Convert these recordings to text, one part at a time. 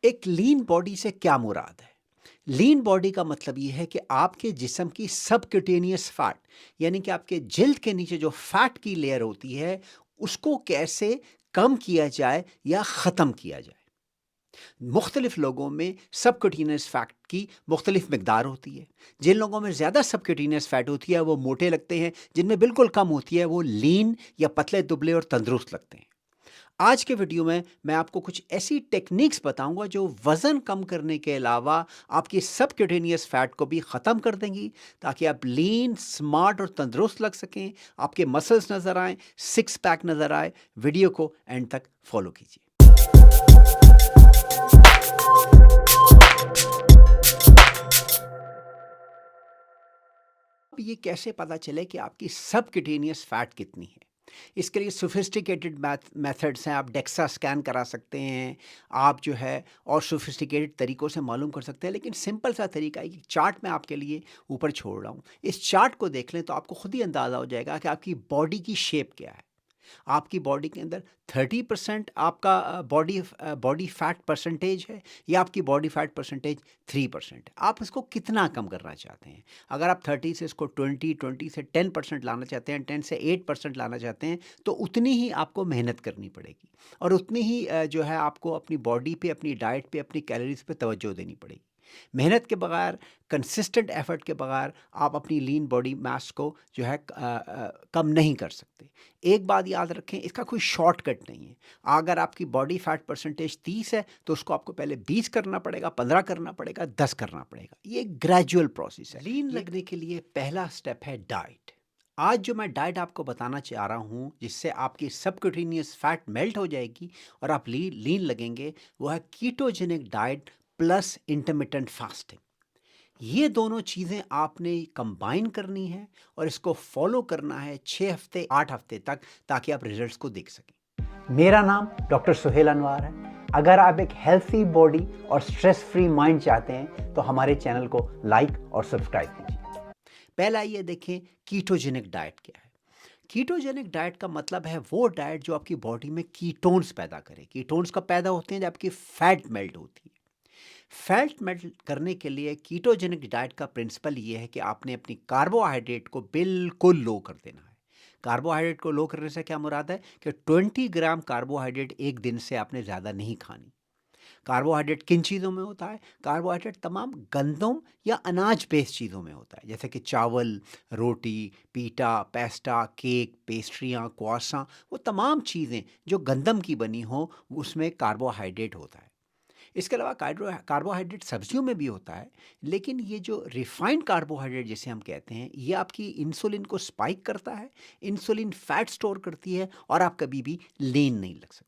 एक lean body से क्या मुराद है? लीन बॉडी का मतलब ये है कि आपके जिस्म की सबक्यूटेनियस फैट, यानी कि आपके जिल्द के नीचे जो फैट की लेयर होती है, उसको कैसे कम किया जाए या ख़त्म किया जाए। मुख्तलिफ लोगों में सबक्यूटेनियस फैट की मुख्तलिफ मिकदार होती है। जिन लोगों में ज़्यादा सबक्यूटेनियस फैट होती है वो मोटे लगते हैं, जिनमें बिल्कुल कम होती है वो लीन या पतले दुबले और तंदुरुस्त लगते हैं। आज के वीडियो में मैं आपको कुछ ऐसी टेक्निक्स बताऊंगा जो वज़न कम करने के अलावा आपकी सबक्यूटेनियस फैट को भी ख़त्म कर देंगी, ताकि आप लीन, स्मार्ट और तंदुरुस्त लग सकें, आपके मसल्स नज़र आएँ, सिक्स पैक नज़र आए। वीडियो को एंड तक फॉलो कीजिए। अब ये कैसे पता चले कि आपकी सबक्यूटेनियस फैट कितनी है? इसके लिए सोफिस्टिकेटेड मेथड्स हैं। आप डेक्सा स्कैन करा सकते हैं, आप जो है और सोफिस्टिकेटेड तरीकों से मालूम कर सकते हैं, लेकिन सिंपल सा तरीका है कि चार्ट मैं आपके लिए ऊपर छोड़ रहा हूँ। इस चार्ट को देख लें तो आपको खुद ही अंदाज़ा हो जाएगा कि आपकी बॉडी की शेप क्या है। आपकी बॉडी के अंदर 30% आपका बॉडी फैट परसेंटेज है, या आपकी बॉडी फैट परसेंटेज 3% है। आप इसको कितना कम करना चाहते हैं? अगर आप 30 से इसको 20 से 10% लाना चाहते हैं, 10 से 8% लाना चाहते हैं, तो उतनी ही आपको मेहनत करनी पड़ेगी, और उतनी ही जो है आपको अपनी बॉडी पे, अपनी डाइट पे, अपनी कैलोरीज पे तवज्जो देनी पड़ेगी। मेहनत के बगैर, कंसिस्टेंट एफर्ट के बगैर आप अपनी लीन बॉडी मास को जो है कम नहीं कर सकते। एक बात याद रखें, इसका कोई शॉर्टकट नहीं है। अगर आपकी बॉडी फैट परसेंटेज 30 है, तो उसको आपको पहले 20 करना पड़ेगा, 15 करना पड़ेगा, 10 करना पड़ेगा। ये एक ग्रेजुअल प्रोसेस है। लीन लगने के लिए पहला स्टेप है डाइट। आज जो मैं डाइट आपको बताना चाह रहा हूँ, जिससे आपकी सबक्यूटेनियस फैट मेल्ट हो जाएगी और आप लीन लगेंगे, वो है ketogenic diet plus intermittent fasting. ये दोनों चीज़ें आपने कंबाइन करनी है, और इसको फॉलो करना है 6 हफ्ते 8 हफ्ते तक, ताकि आप रिजल्ट्स को देख सकें। मेरा नाम डॉक्टर सुहेल अनवार है। अगर आप एक हेल्थी बॉडी और स्ट्रेस फ्री माइंड चाहते हैं, तो हमारे चैनल को लाइक और सब्सक्राइब कीजिए। पहला ये देखें, कीटोजेनिक डाइट क्या है। कीटोजेनिक डाइट का मतलब है वो डाइट जो आपकी बॉडी में कीटोन्स पैदा करे। कीटोन्स कब पैदा होते हैं? जब आपकी फैट मेल्ट होती है। फैट मेल्ट करने के लिए कीटोजेनिक डाइट का प्रिंसिपल ये है कि आपने अपनी कार्बोहाइड्रेट को बिल्कुल लो कर देना है। कार्बोहाइड्रेट को लो करने से क्या मुराद है कि 20 ग्राम कार्बोहाइड्रेट एक दिन से आपने ज़्यादा नहीं खानी। कार्बोहाइड्रेट किन चीज़ों में होता है? कार्बोहाइड्रेट तमाम गंदम या अनाज बेस्ड चीज़ों में होता है, जैसे कि चावल, रोटी, पीटा, पेस्टा, केक, पेस्ट्रियाँ, क्वासा। वो तमाम चीज़ें जो गंदम की बनी हो, उसमें कार्बोहाइड्रेट होता है। इसके अलावा कार्बोहाइड्रेट सब्जियों में भी होता है, लेकिन ये जो रिफाइंड कार्बोहाइड्रेट जिसे हम कहते हैं, ये आपकी इंसुलिन को स्पाइक करता है, इंसुलिन फैट स्टोर करती है, और आप कभी भी लीन नहीं लग सकते।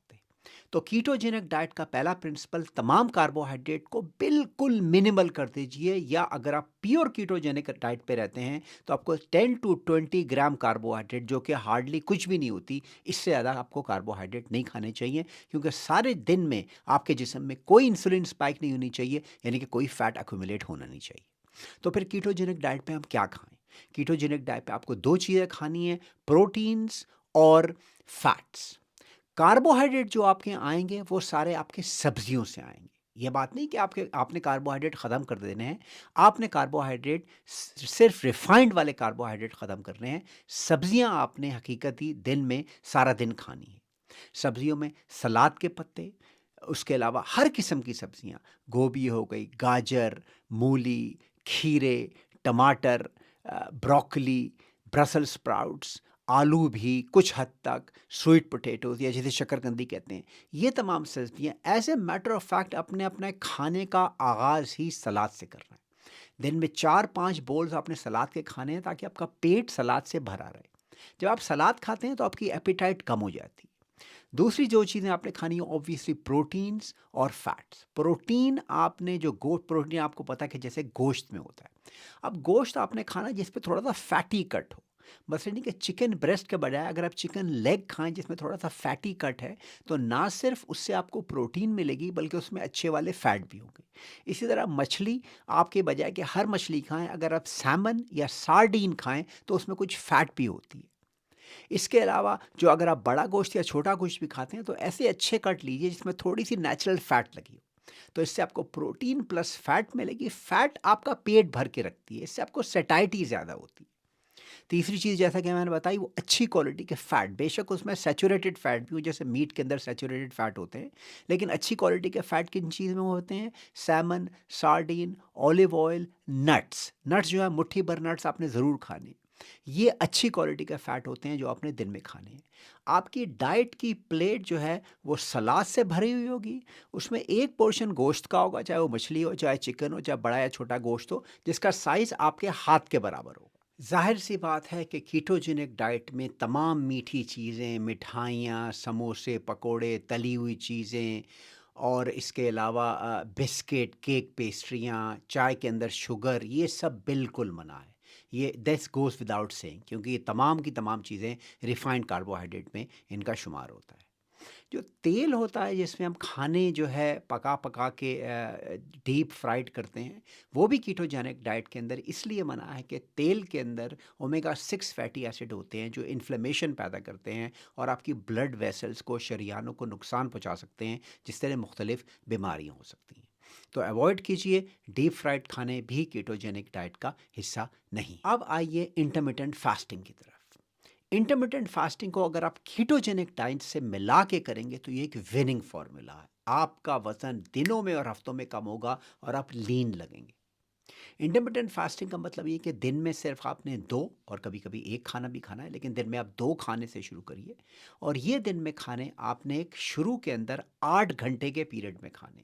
तो कीटोजेनिक डाइट का पहला प्रिंसिपल, तमाम कार्बोहाइड्रेट को बिल्कुल मिनिमल कर दीजिए, या अगर आप प्योर कीटोजेनिक डाइट पे रहते हैं, तो आपको 10 टू 20 ग्राम कार्बोहाइड्रेट, जो कि हार्डली कुछ भी नहीं होती, इससे ज़्यादा आपको कार्बोहाइड्रेट नहीं खाने चाहिए, क्योंकि सारे दिन में आपके जिस्म में कोई इंसुलिन स्पाइक नहीं होनी चाहिए, यानी कि कोई फैट अक्यूमुलेट होना नहीं चाहिए। तो फिर कीटोजेनिक डाइट पे हम क्या खाएं? कीटोजेनिक डाइट पे आपको दो चीज़ें खानी है, प्रोटीन्स और फैट्स। कार्बोहाइड्रेट जो आपके आएंगे वो सारे आपके सब्जियों से आएंगे। ये बात नहीं कि आपने कार्बोहाइड्रेट ख़त्म कर देने हैं। आपने कार्बोहाइड्रेट सिर्फ रिफाइंड वाले कार्बोहाइड्रेट ख़त्म करने हैं। सब्जियां आपने हकीकती दिन में सारा दिन खानी है। सब्जियों में सलाद के पत्ते, उसके अलावा हर किस्म की सब्जियां, गोभी हो गई, गाजर, मूली, खीरे, टमाटर, ब्रोकली, ब्रसल स्प्राउट्स, आलू भी कुछ हद तक, स्वीट पोटैटोज़ या जिसे शकरकंदी कहते हैं, ये तमाम सब्जियां as a matter of fact अपने अपने खाने का आगाज़ ही सलाद से करना है। दिन में 4-5 बोल्स आपने सलाद के खाने हैं, ताकि आपका पेट सलाद से भरा रहे। जब आप सलाद खाते हैं तो आपकी एपेटाइट कम हो जाती है। दूसरी जो चीज़ें आपने खानी है, ऑब्वियसली प्रोटीन्स और फैट्स। प्रोटीन आपने जो प्रोटीन आपको पता है कि जैसे गोश्त में होता है। अब गोश्त आपने खाना जिस पे थोड़ा सा फैटी कट हो। बस ये नहीं कि चिकन ब्रेस्ट के बजाय अगर आप चिकन लेग खाएं जिसमें थोड़ा सा फैटी कट है, तो ना सिर्फ उससे आपको प्रोटीन मिलेगी, बल्कि उसमें अच्छे वाले फैट भी होंगे। इसी तरह मछली, आपके बजाय कि हर मछली खाएं, अगर आप सैमन या सार्डीन खाएं, तो उसमें कुछ फैट भी होती है। इसके अलावा जो अगर आप बड़ा गोश्त या छोटा गोश्त भी खाते हैं, तो ऐसे अच्छे कट लीजिए जिसमें थोड़ी सी नेचुरल फैट लगी हो। तो इससे आपको प्रोटीन प्लस फैट मिलेगी। फैट आपका पेट भर के रखती है, इससे आपको सैटिस्फैक्शन ज़्यादा होती है। तीसरी चीज़ जैसा कि मैंने बताई वो अच्छी क्वालिटी के फैट, बेशक उसमें सैचुरेटेड फैट भी हो, जैसे मीट के अंदर सैचुरेटेड फैट होते हैं, लेकिन अच्छी क्वालिटी के फैट किन चीज़ में होते हैं? Simon, sardine, olive oil, nuts. Nuts जो है मुट्ठी भर नट्स आपने ज़रूर खाने। ये अच्छी क्वालिटी के फैट होते हैं जो आपने दिन में खाने हैं। आपकी डाइट की प्लेट जो है वो सलाद से भरी हुई होगी, उसमें एक पोर्शन गोश्त का होगा, चाहे वो मछली हो, चाहे चिकन हो, चाहे बड़ा या छोटा गोश्त हो, जिसका साइज़ आपके हाथ के बराबर हो। ज़ाहिर सी बात है कि कीटोजेनिक डाइट में तमाम मीठी चीज़ें, मिठाइयाँ, समोसे, पकोड़े, तली हुई चीज़ें और इसके अलावा बिस्किट, केक, पेस्ट्रियाँ, चाय के अंदर शुगर, ये सब बिल्कुल मना है। ये दिस गोज़ विदाउट सेइंग, क्योंकि ये तमाम की तमाम चीज़ें रिफाइंड कार्बोहाइड्रेट में इनका शुमार होता है। जो तेल होता है जिसमें हम खाने जो है पका-पका के डीप फ्राइड करते हैं, वो भी कीटोजेनिक डाइट के अंदर इसलिए मना है कि तेल के अंदर ओमेगा 6 फैटी एसिड होते हैं जो इन्फ्लेमेशन पैदा करते हैं और आपकी ब्लड वेसल्स को, शरियानों को नुकसान पहुंचा सकते हैं, जिससे मुख्तलिफ बीमारियां हो सकती हैं। तो अवॉइड कीजिए, डीप फ्राइड खाने भी कीटोजेनिक डाइट का हिस्सा नहीं। अब आइए इंटरमिटेंट फास्टिंग की तरफ। इंटरमिटेंट फास्टिंग को अगर आप कीटोजेनिक डाइट से मिला के करेंगे तो ये एक विनिंग फॉर्मूला है। आपका वजन दिनों में और हफ्तों में कम होगा और आप लीन लगेंगे। इंटरमिटेंट फास्टिंग का मतलब ये कि दिन में सिर्फ आपने दो और कभी कभी एक खाना भी खाना है, लेकिन दिन में आप दो खाने से शुरू करिए और ये दिन में खाने आपने एक शुरू के अंदर 8 घंटे के पीरियड में खाने,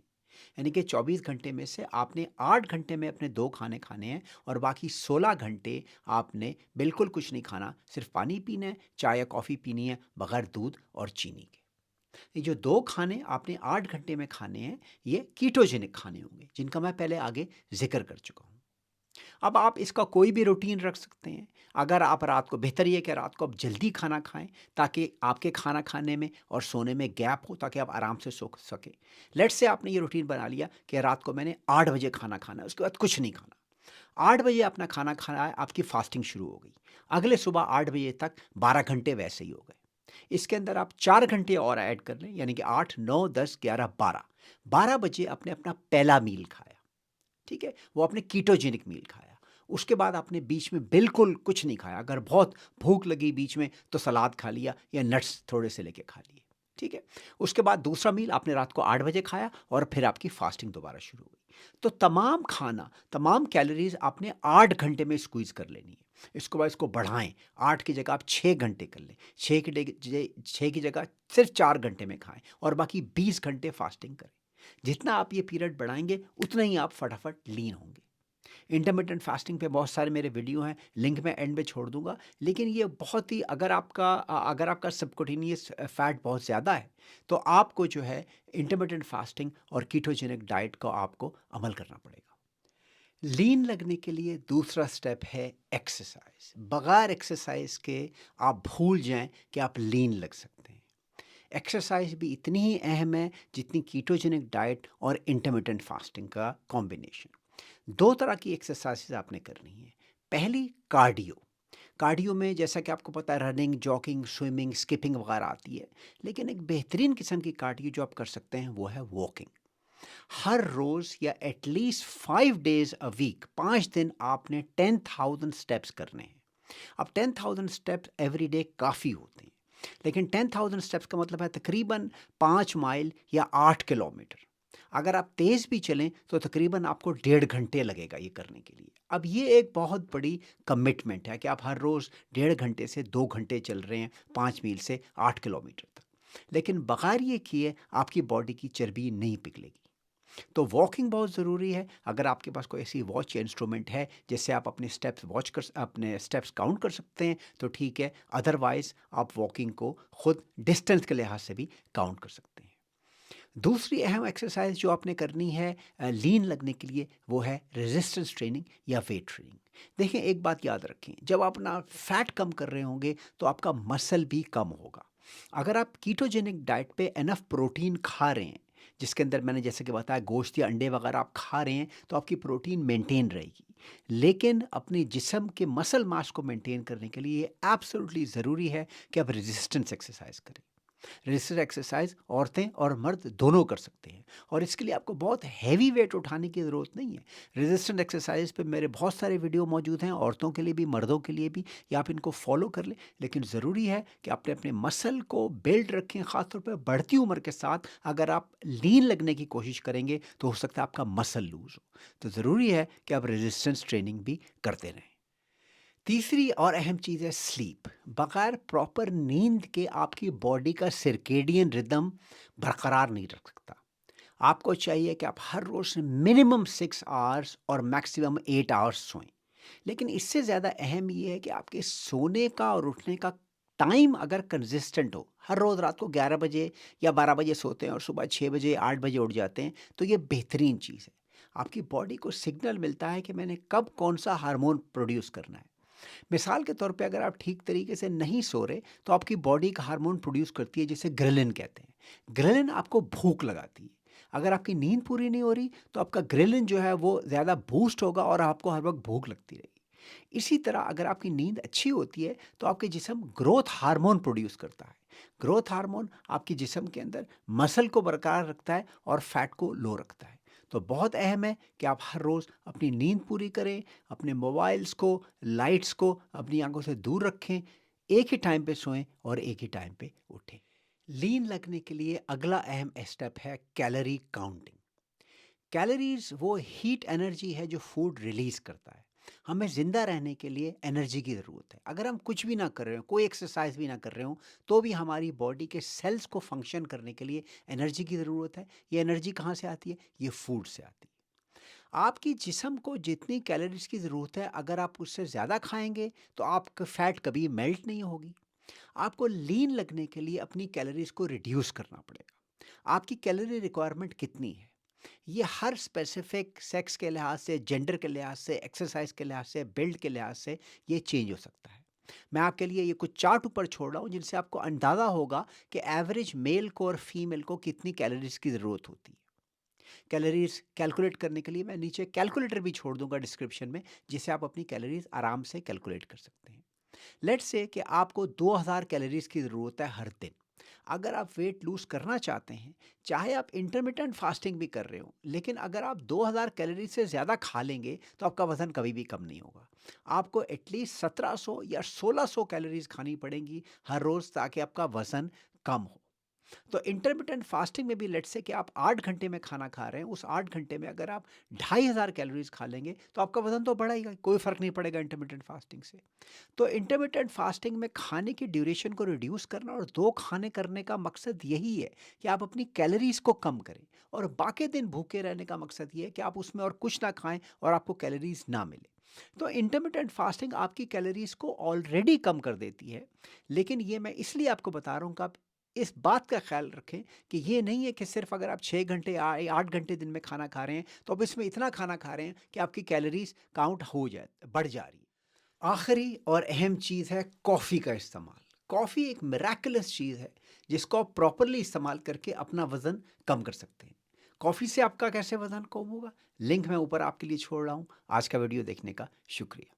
यानी कि 24 घंटे में से आपने 8 घंटे में अपने दो खाने खाने हैं और बाकी 16 घंटे आपने बिल्कुल कुछ नहीं खाना, सिर्फ पानी पीना है, चाय या कॉफ़ी पीनी है बगैर दूध और चीनी के। ये जो दो खाने आपने 8 घंटे में खाने हैं, ये कीटोजेनिक खाने होंगे जिनका मैं पहले आगे जिक्र कर चुका हूँ। अब आप इसका कोई भी रूटीन रख सकते हैं। अगर आप रात को, बेहतर ये कि रात को आप जल्दी खाना खाएँ ताकि आपके खाना खाने में और सोने में गैप हो, ताकि आप आराम से सो सकें। लेट्स से आपने ये रूटीन बना लिया कि रात को मैंने 8 बजे खाना खाना है, उसके बाद कुछ नहीं खाना। 8 बजे अपना खाना खाना है, आपकी फास्टिंग शुरू हो गई। अगले सुबह 8 बजे तक 12 घंटे वैसे ही हो गए। इसके अंदर आप 4 घंटे और ऐड कर लें, यानी कि 8, 9, 10, 11, 12। 12 बजे आपने अपना पहला मील खाया। ठीक है? वो आपने कीटोजेनिक मील खाया। उसके बाद आपने बीच में बिल्कुल कुछ नहीं खाया। अगर बहुत भूख लगी बीच में तो सलाद खा लिया या नट्स थोड़े से लेके खा लिए। ठीक है? उसके बाद दूसरा मील आपने रात को 8 बजे खाया और फिर आपकी फास्टिंग दोबारा शुरू हो गई। तो तमाम खाना, तमाम कैलोरीज़ आपने 8 घंटे में स्क्वीज़ कर लेनी है। इसके बाद इसको बढ़ाएँ, 8 की जगह आप 6 घंटे कर लें। 6 की जगह सिर्फ 4 घंटे में खाएँ और बाकी 20 घंटे फास्टिंग करें। जितना आप ये पीरियड बढ़ाएँगे, उतना ही आप फटाफट लीन होंगे। इंटरमिटेंट फास्टिंग पे बहुत सारे मेरे वीडियो हैं, लिंक मैं एंड में छोड़ दूँगा। लेकिन ये बहुत ही, अगर आपका सबक्यूटेनियस फैट बहुत ज़्यादा है, तो आपको जो है इंटरमिटेंट फास्टिंग और कीटोजेनिक डाइट को आपको अमल करना पड़ेगा। लीन लगने के लिए दूसरा स्टेप है एक्सरसाइज। बगैर एक्सरसाइज के आप भूल जाएं कि आप लीन लग सकते हैं। एक्सरसाइज भी इतनी ही अहम है जितनी कीटोजेनिक डाइट और इंटरमिटेंट फास्टिंग का कॉम्बिनेशन। दो तरह की एक्सरसाइज आपने करनी है। पहली, कार्डियो। कार्डियो में जैसा कि आपको पता है रनिंग, जॉगिंग, स्विमिंग, स्किपिंग वगैरह आती है, लेकिन एक बेहतरीन किस्म की कार्डियो जो आप कर सकते हैं वो है वॉकिंग। हर रोज या एटलीस्ट 5 डेज अ वीक, 5 दिन आपने 10,000 स्टेप्स करने हैं। अब 10,000 स्टेप्स एवरी डे काफ़ी होते हैं, लेकिन 10,000 स्टेप्स का मतलब है तकरीबन 5 माइल या 8 किलोमीटर। अगर आप तेज़ भी चलें तो तकरीबन आपको 1.5 घंटे लगेगा ये करने के लिए। अब ये एक बहुत बड़ी कमिटमेंट है कि आप हर रोज़ 1.5 घंटे से 2 घंटे चल रहे हैं 5 मील से 8 किलोमीटर तक, लेकिन बगैर ये किए आपकी बॉडी की चर्बी नहीं पिघलेगी। तो वॉकिंग बहुत ज़रूरी है। अगर आपके पास कोई ऐसी वॉच या इंस्ट्रूमेंट है जिससे आप अपने स्टेप्स काउंट कर सकते हैं तो ठीक है, अदरवाइज़ आप वॉकिंग को खुद डिस्टेंस के लिहाज से भी काउंट कर सकते हैं। दूसरी अहम एक्सरसाइज जो आपने करनी है लीन लगने के लिए, वो है रेजिस्टेंस ट्रेनिंग या वेट ट्रेनिंग। देखिए, एक बात याद रखें, जब आप अपना फैट कम कर रहे होंगे तो आपका मसल भी कम होगा। अगर आप कीटोजेनिक डाइट पे एनफ प्रोटीन खा रहे हैं, जिसके अंदर मैंने जैसे कि बताया गोश्त या अंडे वगैरह आप खा रहे हैं, तो आपकी प्रोटीन मेंटेन रहेगी। लेकिन अपने जिस्म के मसल मास को मेंटेन करने के लिए एब्सोल्युटली ज़रूरी है कि आप रेजिस्टेंस एक्सरसाइज करें। रेजिस्टेंस एक्सरसाइज औरतें और मर्द दोनों कर सकते हैं और इसके लिए आपको बहुत हैवी वेट उठाने की ज़रूरत नहीं है। रेजिस्टेंस एक्सरसाइज पे मेरे बहुत सारे वीडियो मौजूद हैं, औरतों के लिए भी मर्दों के लिए भी, या आप इनको फॉलो कर लें। लेकिन ज़रूरी है कि आपने अपने मसल को बिल्ड रखें, ख़ासतौर पर बढ़ती उम्र के साथ। अगर आप लीन लगने की कोशिश करेंगे तो हो सकता है आपका मसल लूज़ हो। तो ज़रूरी है कि आप रेजिस्टेंस ट्रेनिंग भी करते रहें। तीसरी और अहम चीज़ है स्लीप। बगैर प्रॉपर नींद के आपकी बॉडी का सर्केडियन रिदम बरकरार नहीं रख सकता। आपको चाहिए कि आप हर रोज़ मिनिमम 6 आवर्स और मैक्सिमम 8 आवर्स सोएं। लेकिन इससे ज़्यादा अहम ये है कि आपके सोने का और उठने का टाइम अगर कंसिस्टेंट हो, हर रोज़ रात को 11 बजे या 12 बजे सोते हैं और सुबह 6 बजे 8 बजे उठ जाते हैं, तो ये बेहतरीन चीज़ है। आपकी बॉडी को सिग्नल मिलता है कि मैंने कब कौन सा हार्मोन प्रोड्यूस करना है। मिसाल के तौर पे अगर आप ठीक तरीके से नहीं सो रहे तो आपकी बॉडी का हार्मोन प्रोड्यूस करती है जिसे ग्रेलिन कहते हैं। ग्रेलिन आपको भूख लगाती है। अगर आपकी नींद पूरी नहीं हो रही तो आपका ग्रेलिन जो है वो ज़्यादा बूस्ट होगा और आपको हर वक्त भूख लगती रहेगी। इसी तरह अगर आपकी नींद अच्छी होती है तो आपके जिस्म ग्रोथ हार्मोन प्रोड्यूस करता है। ग्रोथ हार्मोन आपके जिस्म के अंदर मसल को बरकरार रखता है और फैट को लो रखता है। तो बहुत अहम है कि आप हर रोज़ अपनी नींद पूरी करें, अपने मोबाइल्स को, लाइट्स को अपनी आंखों से दूर रखें, एक ही टाइम पे सोएं और एक ही टाइम पे उठें। लीन लगने के लिए अगला अहम स्टेप है कैलोरी काउंटिंग। कैलोरीज वो हीट एनर्जी है जो फूड रिलीज करता है। हमें जिंदा रहने के लिए एनर्जी की ज़रूरत है। अगर हम कुछ भी ना कर रहे हो, कोई एक्सरसाइज भी ना कर रहे हो, तो भी हमारी बॉडी के सेल्स को फंक्शन करने के लिए एनर्जी की ज़रूरत है। ये एनर्जी कहाँ से आती है? ये फूड से आती है। आपकी जिस्म को जितनी कैलोरीज की ज़रूरत है, अगर आप उससे ज़्यादा खाएंगे तो आपका फैट कभी मेल्ट नहीं होगी। आपको लीन लगने के लिए अपनी कैलोरीज को रिड्यूस करना पड़ेगा। आपकी कैलोरी रिक्वायरमेंट कितनी है, ये हर स्पेसिफिक सेक्स के लिहाज से, जेंडर के लिहाज से, एक्सरसाइज के लिहाज से, बिल्ड के लिहाज से ये चेंज हो सकता है। मैं आपके लिए ये कुछ चार्ट ऊपर छोड़ रहा हूँ जिनसे आपको अंदाज़ा होगा कि एवरेज मेल को और फीमेल को कितनी कैलोरीज की ज़रूरत होती है। कैलोरीज कैलकुलेट करने के लिए मैं नीचे कैलकुलेटर भी छोड़ दूंगा डिस्क्रिप्शन में, जिसे आप अपनी कैलोरीज आराम से कैलकुलेट कर सकते हैं। लेट्स से कि आपको 2000 कैलोरीज की ज़रूरत है हर दिन। अगर आप वेट लूज करना चाहते हैं, चाहे आप इंटरमिटेंट फास्टिंग भी कर रहे हो, लेकिन अगर आप 2000 कैलोरी से ज़्यादा खा लेंगे तो आपका वजन कभी भी कम नहीं होगा। आपको एटलीस्ट 1700 या 1600 कैलोरीज खानी पड़ेंगी हर रोज़ ताकि आपका वजन कम हो। तो इंटरमिटेंट फास्टिंग में भी लेट्स से कि आप 8 घंटे में खाना खा रहे हैं, उस 8 घंटे में अगर आप 2500 कैलोरीज खा लेंगे तो आपका वजन तो बढ़ेगा, कोई फ़र्क नहीं पड़ेगा इंटरमिटेंट फास्टिंग से। तो इंटरमिटेंट फास्टिंग में खाने की ड्यूरेशन को रिड्यूस करना और 2 खाने करने का मकसद यही है कि आप अपनी कैलोरीज को कम करें, और बाकी दिन भूखे रहने का मकसद ये है कि आप उसमें और कुछ ना खाएं और आपको कैलोरीज ना मिले। तो इंटरमिटेंट फास्टिंग आपकी कैलोरीज को ऑलरेडी कम कर देती है। लेकिन ये मैं इसलिए आपको बता रहा हूँ कि आप इस बात का ख्याल रखें कि ये नहीं है कि सिर्फ अगर आप 6 घंटे 8 घंटे दिन में खाना खा रहे हैं तो अब इसमें इतना खाना खा रहे हैं कि आपकी कैलोरीज काउंट हो जाए, बढ़ जा रही है। आखिरी और अहम चीज़ है कॉफ़ी का इस्तेमाल। कॉफ़ी एक मिरेकलस चीज़ है जिसको आप प्रॉपरली इस्तेमाल करके अपना वज़न कम कर सकते हैं। कॉफ़ी से आपका कैसे वज़न कम होगा? लिंक मैं ऊपर आपके लिए छोड़ रहा हूँ। आज का वीडियो देखने का शुक्रिया।